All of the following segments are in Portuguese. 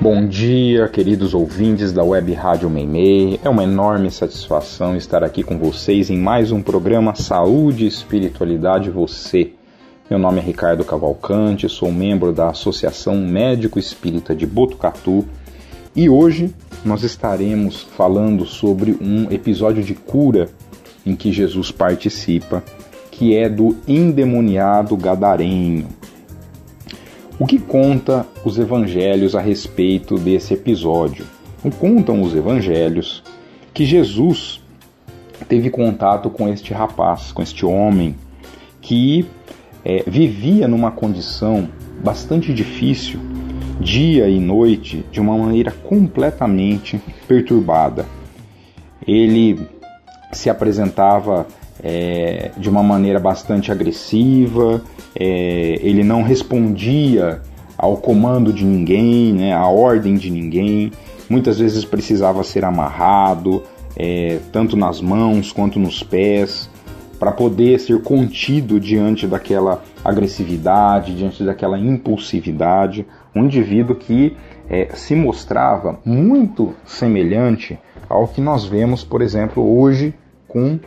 Bom dia, queridos ouvintes da Web Rádio Meimei. É uma enorme satisfação estar aqui com vocês em mais um programa Saúde e Espiritualidade Você. Meu nome é Ricardo Cavalcante, sou membro da Associação Médico Espírita de Botucatu e hoje nós estaremos falando sobre um episódio de cura em que Jesus participa, que é do endemoniado gadareno. O que conta os evangelhos a respeito desse episódio? Contam os evangelhos que Jesus teve contato com este rapaz, com este homem, que vivia numa condição bastante difícil, dia e noite, de uma maneira completamente perturbada. Ele se apresentava de uma maneira bastante agressiva, ele não respondia ao comando de ninguém, à ordem de ninguém, muitas vezes precisava ser amarrado, tanto nas mãos quanto nos pés, para poder ser contido diante daquela agressividade, diante daquela impulsividade, um indivíduo que se mostrava muito semelhante ao que nós vemos, por exemplo, hoje com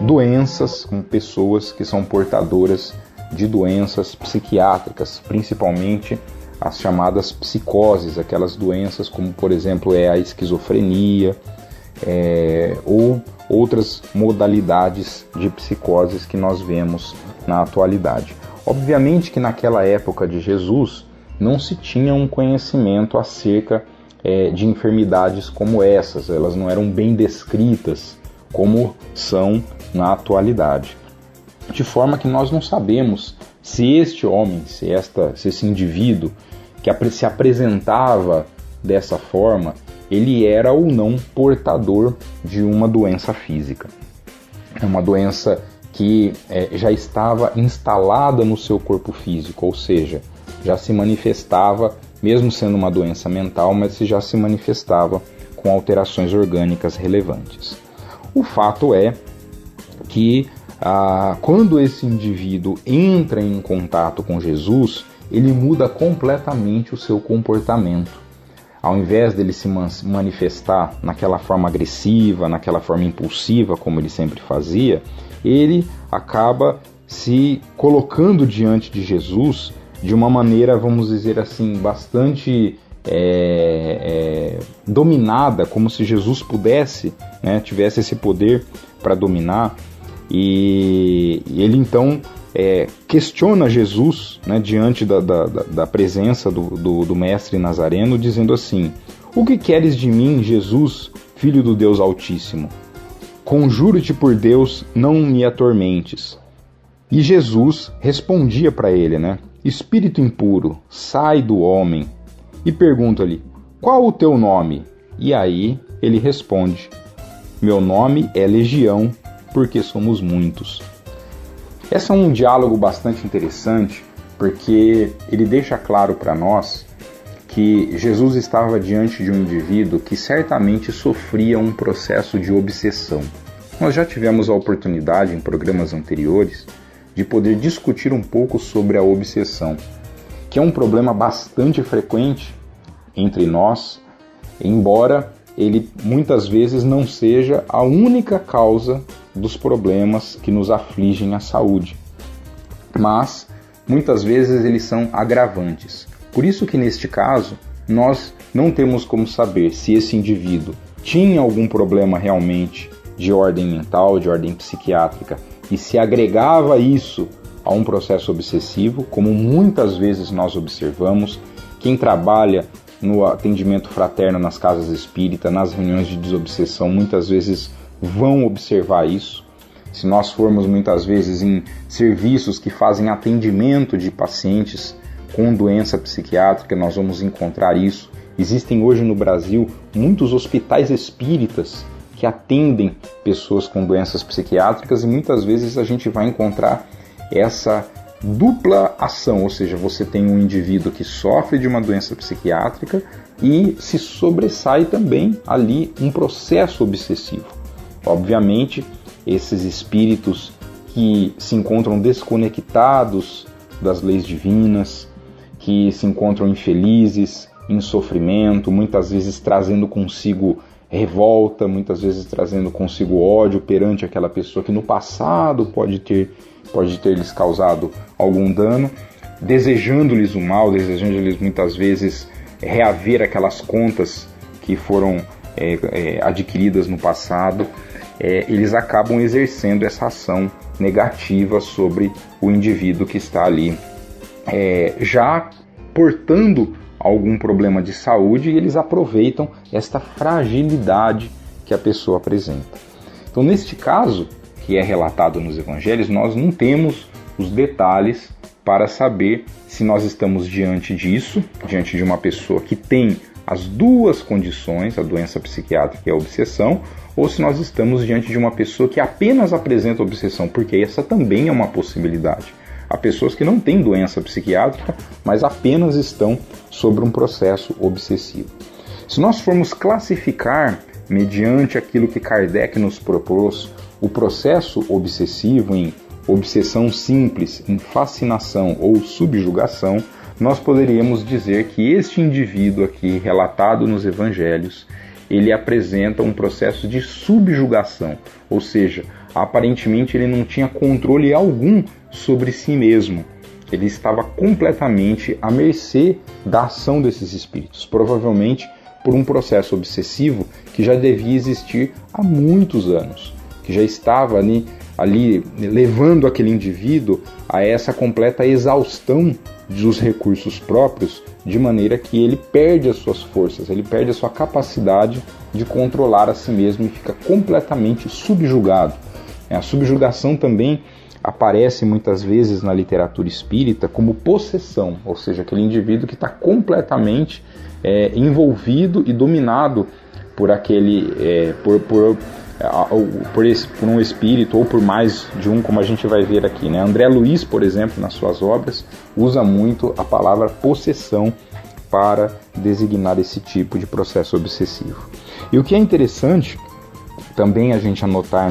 doenças, com pessoas que são portadoras de doenças psiquiátricas, principalmente as chamadas psicoses, aquelas doenças como, por exemplo, a esquizofrenia ou outras modalidades de psicoses que nós vemos na atualidade. Obviamente que naquela época de Jesus não se tinha um conhecimento acerca de enfermidades como essas, elas não eram bem descritas como são na atualidade. De forma que nós não sabemos se este homem, se esse indivíduo que se apresentava dessa forma, ele era ou não portador de uma doença física. É uma doença que já estava instalada no seu corpo físico, ou seja, já se manifestava, mesmo sendo uma doença mental, mas já se manifestava com alterações orgânicas relevantes. O fato é que quando esse indivíduo entra em contato com Jesus, ele muda completamente o seu comportamento. Ao invés dele se manifestar naquela forma agressiva, naquela forma impulsiva, como ele sempre fazia, ele acaba se colocando diante de Jesus de uma maneira, vamos dizer assim, bastante dominada, como se Jesus pudesse, tivesse esse poder para dominar, e ele então questiona Jesus, diante da presença do mestre Nazareno, dizendo assim: "O que queres de mim, Jesus, filho do Deus Altíssimo? Conjuro-te por Deus, não me atormentes." E Jesus respondia para ele, "Espírito impuro, sai do homem." E pergunta-lhe: "Qual o teu nome?" E aí ele responde: "Meu nome é Legião, porque somos muitos." Esse é um diálogo bastante interessante, porque ele deixa claro para nós que Jesus estava diante de um indivíduo que certamente sofria um processo de obsessão. Nós já tivemos a oportunidade em programas anteriores de poder discutir um pouco sobre a obsessão, que é um problema bastante frequente entre nós, embora ele muitas vezes não seja a única causa dos problemas que nos afligem a saúde, mas muitas vezes eles são agravantes. Por isso que neste caso nós não temos como saber se esse indivíduo tinha algum problema realmente de ordem mental, de ordem psiquiátrica, e se agregava isso a um processo obsessivo, como muitas vezes nós observamos. Quem trabalha no atendimento fraterno nas casas espíritas, nas reuniões de desobsessão, muitas vezes vão observar isso. Se nós formos muitas vezes em serviços que fazem atendimento de pacientes com doença psiquiátrica, nós vamos encontrar isso. Existem hoje no Brasil muitos hospitais espíritas que atendem pessoas com doenças psiquiátricas, e muitas vezes a gente vai encontrar essa dupla ação, ou seja, você tem um indivíduo que sofre de uma doença psiquiátrica e se sobressai também ali um processo obsessivo. Obviamente, esses espíritos que se encontram desconectados das leis divinas, que se encontram infelizes, em sofrimento, muitas vezes trazendo consigo revolta, muitas vezes trazendo consigo ódio perante aquela pessoa que no passado pode ter lhes causado algum dano, desejando-lhes o mal, desejando-lhes muitas vezes reaver aquelas contas que foram adquiridas no passado. Eles acabam exercendo essa ação negativa sobre o indivíduo que está ali, já portando algum problema de saúde, e eles aproveitam esta fragilidade que a pessoa apresenta. Então, neste caso, que é relatado nos evangelhos, nós não temos os detalhes para saber se nós estamos diante disso, diante de uma pessoa que tem as duas condições, a doença psiquiátrica e a obsessão, ou se nós estamos diante de uma pessoa que apenas apresenta obsessão, porque essa também é uma possibilidade. Há pessoas que não têm doença psiquiátrica, mas apenas estão sobre um processo obsessivo. Se nós formos classificar, mediante aquilo que Kardec nos propôs, o processo obsessivo em obsessão simples, em fascinação ou subjugação, nós poderíamos dizer que este indivíduo aqui, relatado nos evangelhos, ele apresenta um processo de subjugação, ou seja, aparentemente ele não tinha controle algum sobre si mesmo. Ele estava completamente à mercê da ação desses espíritos, provavelmente por um processo obsessivo que já devia existir há muitos anos, que já estava ali levando aquele indivíduo a essa completa exaustão dos recursos próprios, de maneira que ele perde as suas forças, ele perde a sua capacidade de controlar a si mesmo e fica completamente subjugado. A subjugação também aparece muitas vezes na literatura espírita como possessão, ou seja, aquele indivíduo que está completamente envolvido e dominado por aquele por um espírito ou por mais de um, como a gente vai ver aqui, né? André Luiz, por exemplo, nas suas obras, usa muito a palavra possessão para designar esse tipo de processo obsessivo. E o que é interessante também a gente anotar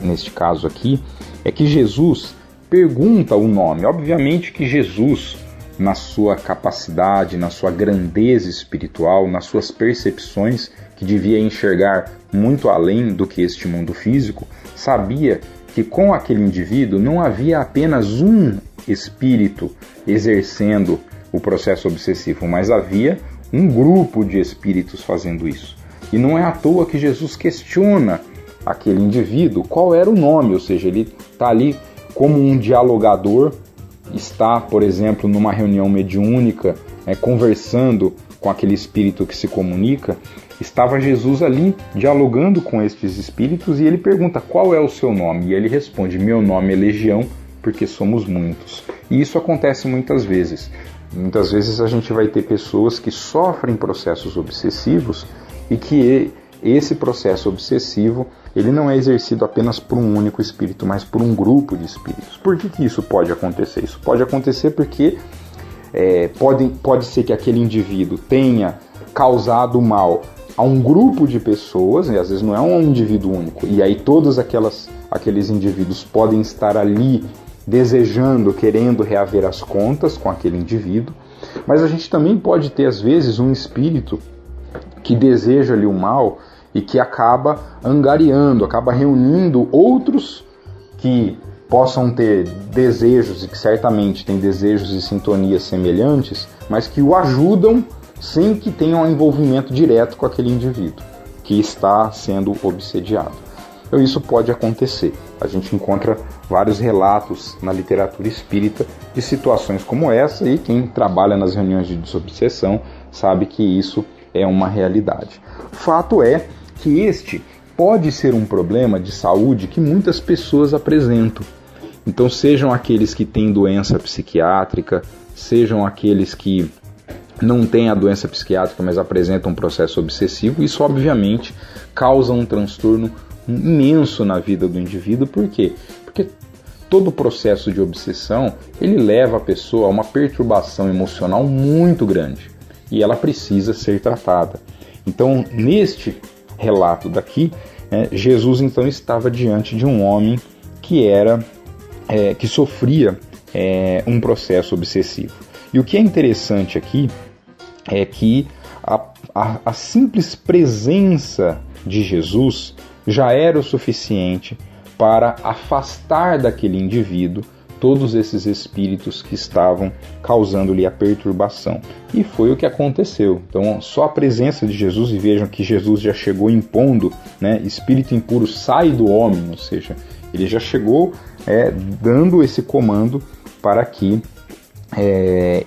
neste caso aqui é que Jesus pergunta o nome. Obviamente que Jesus, na sua capacidade, na sua grandeza espiritual, nas suas percepções, que devia enxergar muito além do que este mundo físico, sabia que com aquele indivíduo não havia apenas um espírito exercendo o processo obsessivo, mas havia um grupo de espíritos fazendo isso. E não é à toa que Jesus questiona aquele indivíduo qual era o nome, ou seja, ele está ali como um dialogador, está, por exemplo, numa reunião mediúnica, conversando com aquele espírito que se comunica. Estava Jesus ali dialogando com estes espíritos e ele pergunta qual é o seu nome, e ele responde: meu nome é Legião, porque somos muitos. E isso acontece muitas vezes. Muitas vezes a gente vai ter pessoas que sofrem processos obsessivos e que esse processo obsessivo ele não é exercido apenas por um único espírito, mas por um grupo de espíritos. Por que isso pode acontecer? Isso pode acontecer porque pode ser que aquele indivíduo tenha causado mal a um grupo de pessoas, e às vezes não é um indivíduo único, e aí todos aqueles indivíduos podem estar ali desejando, querendo reaver as contas com aquele indivíduo, mas a gente também pode ter às vezes um espírito que deseja-lhe o mal e que acaba angariando, acaba reunindo outros que possam ter desejos, e que certamente têm desejos e sintonias semelhantes, mas que o ajudam sem que tenham um envolvimento direto com aquele indivíduo que está sendo obsediado. Então isso pode acontecer. A gente encontra vários relatos na literatura espírita de situações como essa, e quem trabalha nas reuniões de desobsessão sabe que isso é uma realidade. Fato é que este pode ser um problema de saúde que muitas pessoas apresentam. Então, sejam aqueles que têm doença psiquiátrica, sejam aqueles que não têm a doença psiquiátrica, mas apresentam um processo obsessivo, isso obviamente causa um transtorno imenso na vida do indivíduo. Por quê? Porque todo o processo de obsessão, ele leva a pessoa a uma perturbação emocional muito grande, e ela precisa ser tratada. Então, neste relato daqui, Jesus então estava diante de um homem que sofria um processo obsessivo. E o que é interessante aqui é que a simples presença de Jesus já era o suficiente para afastar daquele indivíduo todos esses espíritos que estavam causando-lhe a perturbação. E foi o que aconteceu. Então, só a presença de Jesus, e vejam que Jesus já chegou impondo, né, espírito impuro sai do homem, ou seja, ele já chegou dando esse comando para que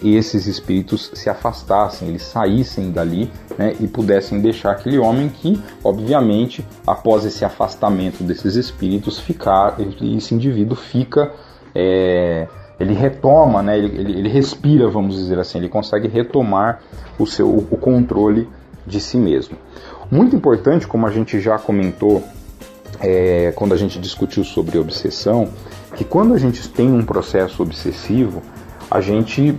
esses espíritos se afastassem, eles saíssem dali, né, e pudessem deixar aquele homem que, obviamente, após esse afastamento desses espíritos, esse indivíduo fica... ele retoma, né, ele respira, vamos dizer assim, ele consegue retomar o controle de si mesmo. Muito importante, como a gente já comentou quando a gente discutiu sobre obsessão, que quando a gente tem um processo obsessivo, a gente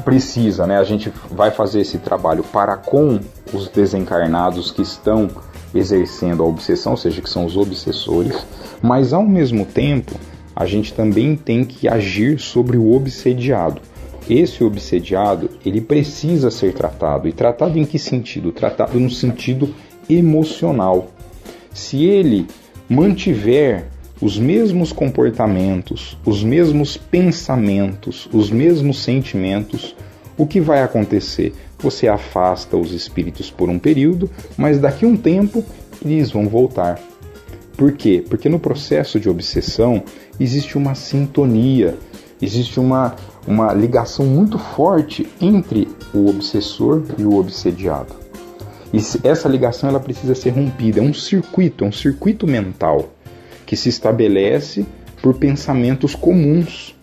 precisa, né, a gente vai fazer esse trabalho para com os desencarnados que estão exercendo a obsessão, ou seja, que são os obsessores, mas ao mesmo tempo a gente também tem que agir sobre o obsediado. Esse obsediado, ele precisa ser tratado. E tratado em que sentido? Tratado no sentido emocional. Se ele mantiver os mesmos comportamentos, os mesmos pensamentos, os mesmos sentimentos, o que vai acontecer? Você afasta os espíritos por um período, mas daqui a um tempo eles vão voltar. Por quê? Porque no processo de obsessão existe uma sintonia, existe uma ligação muito forte entre o obsessor e o obsediado. E essa ligação ela precisa ser rompida, é um circuito mental que se estabelece por pensamentos comuns.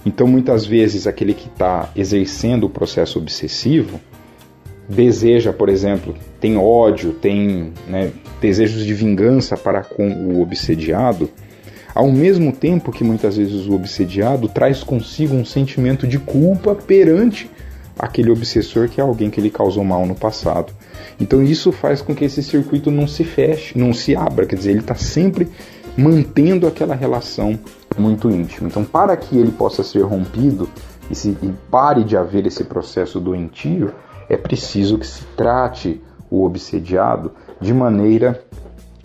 Então, muitas vezes, aquele que está exercendo o processo obsessivo deseja, por exemplo, tem ódio, tem, né, desejos de vingança para com o obsediado, ao mesmo tempo que muitas vezes o obsediado traz consigo um sentimento de culpa perante aquele obsessor que é alguém que ele causou mal no passado. Então isso faz com que esse circuito não se feche, não se abra, quer dizer, ele está sempre mantendo aquela relação muito íntima. Então, para que ele possa ser rompido e pare de haver esse processo doentio, é preciso que se trate o obsediado de maneira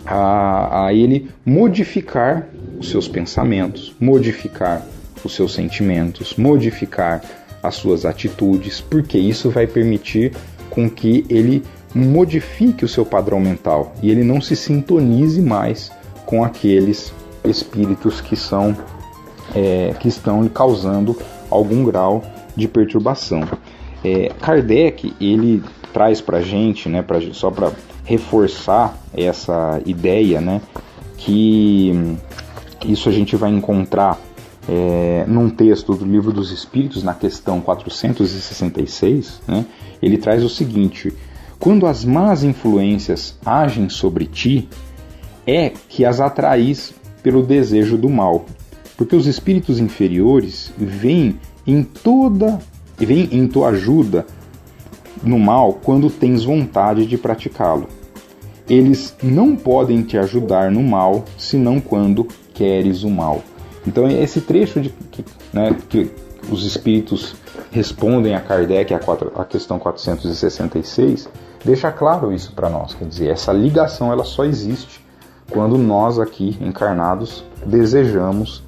a ele modificar os seus pensamentos, modificar os seus sentimentos, modificar as suas atitudes, porque isso vai permitir com que ele modifique o seu padrão mental e ele não se sintonize mais com aqueles espíritos que estão causando algum grau de perturbação. Kardec, ele traz para a gente, né, só para reforçar essa ideia, né, que isso a gente vai encontrar num texto do Livro dos Espíritos, na questão 466, né, ele traz o seguinte: quando as más influências agem sobre ti, é que as atraís pelo desejo do mal, porque os espíritos inferiores vêm em tua ajuda no mal quando tens vontade de praticá-lo. Eles não podem te ajudar no mal senão quando queres o mal. Então esse trecho que os espíritos respondem a Kardec, a questão 466, deixa claro isso para nós. Quer dizer, essa ligação ela só existe quando nós aqui encarnados desejamos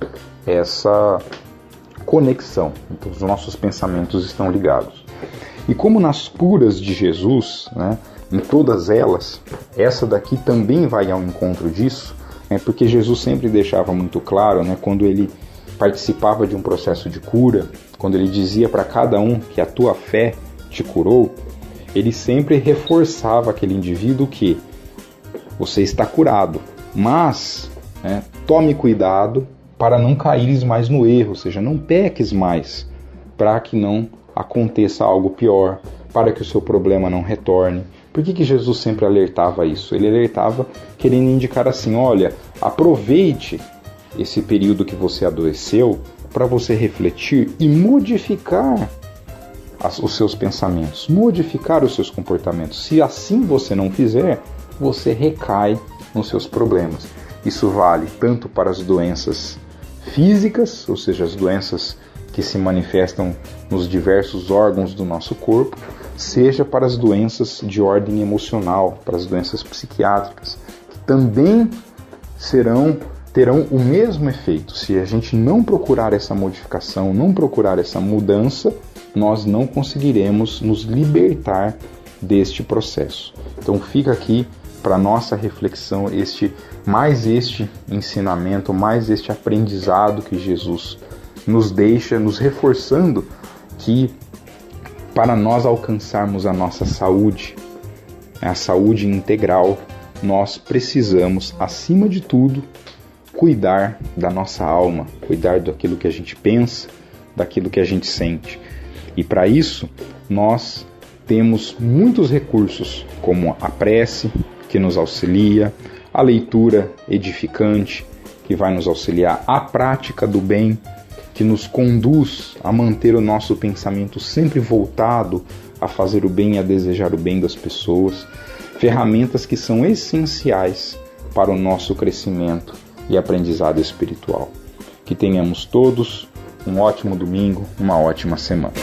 essa conexão. Então os nossos pensamentos estão ligados. E como nas curas de Jesus, né, em todas elas, essa daqui também vai ao encontro disso, porque Jesus sempre deixava muito claro, né, quando ele participava de um processo de cura, quando ele dizia para cada um que a tua fé te curou, ele sempre reforçava aquele indivíduo que você está curado, mas tome cuidado para não caíres mais no erro, ou seja, não peques mais, para que não aconteça algo pior, para que o seu problema não retorne. Por que Jesus sempre alertava isso? Ele alertava querendo indicar assim: olha, aproveite esse período que você adoeceu para você refletir e modificar os seus pensamentos, modificar os seus comportamentos. Se assim você não fizer, você recai nos seus problemas. Isso vale tanto para as doenças físicas, ou seja, as doenças que se manifestam nos diversos órgãos do nosso corpo, seja para as doenças de ordem emocional, para as doenças psiquiátricas, que também terão o mesmo efeito. Se a gente não procurar essa modificação, não procurar essa mudança, nós não conseguiremos nos libertar deste processo. Então fica aqui para nossa reflexão este ensinamento, mais este aprendizado que Jesus nos deixa, nos reforçando que para nós alcançarmos a nossa saúde, a saúde integral, nós precisamos, acima de tudo, cuidar da nossa alma, cuidar daquilo que a gente pensa, daquilo que a gente sente. E para isso, nós temos muitos recursos, como a prece, que nos auxilia, a leitura edificante, que vai nos auxiliar, a prática do bem, que nos conduz a manter o nosso pensamento sempre voltado a fazer o bem e a desejar o bem das pessoas, ferramentas que são essenciais para o nosso crescimento e aprendizado espiritual. Que tenhamos todos um ótimo domingo, uma ótima semana.